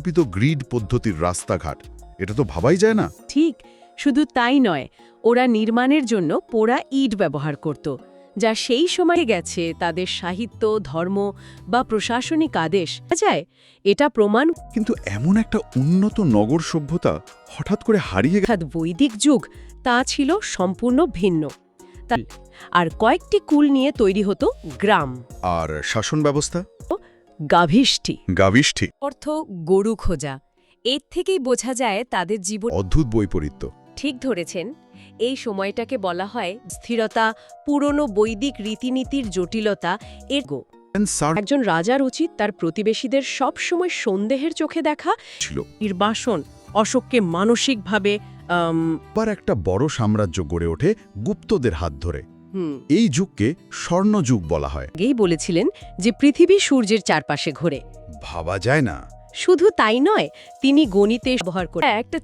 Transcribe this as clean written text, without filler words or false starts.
কল্পিত গ্রিড পদ্ধতির রাস্তাঘাট, এটা তো ভাবাই যায় না। ঠিক, শুধু তাই নয়, ওরা নির্মাণের জন্য পোড়া ইট ব্যবহার করত, যা সেই সময়ে গেছে তাদের সাহিত্য, ধর্ম বা প্রশাসনিক আদেশ যায়। এটা প্রমাণ কিন্তু এমন একটা উন্নত নগর সভ্যতা হঠাৎ করে হারিয়ে গেল। অর্থাৎ বৈদিক যুগ তা ছিল সম্পূর্ণ ভিন্ন। আর কয়েকটি কুল নিয়ে তৈরি হতো গ্রাম। আর শাসন ব্যবস্থা? গাভিষ্ঠি গাভিষ্ঠি। অর্থ গরু খোঁজা। এর থেকেই বোঝা যায় তাদের জীবন। অদ্ভুত বৈপরীত্য। ঠিক ধরেছেন, এই সময়টাকে বলা হয় স্থিরতা, পুরনো বৈদিক রীতিনীতির জটিলতা এর গো। একজন রাজার উচিত তার প্রতিবেশীদের সব সময় সন্দেহের চোখে দেখা ছিল। নির্বাসন অশোককে মানসিকভাবে আবার একটা বড় সাম্রাজ্য গড়ে ওঠে গুপ্তদের হাত ধরে। এই যুগকে স্বর্ণযুগ বলা হয়। আগেই বলেছিলেন যে পৃথিবী সূর্যের চারপাশে ঘোরে। ভাবা যায় না। শুধু তাই নয়, তিনি গণিতে ব্যবহার করে একটা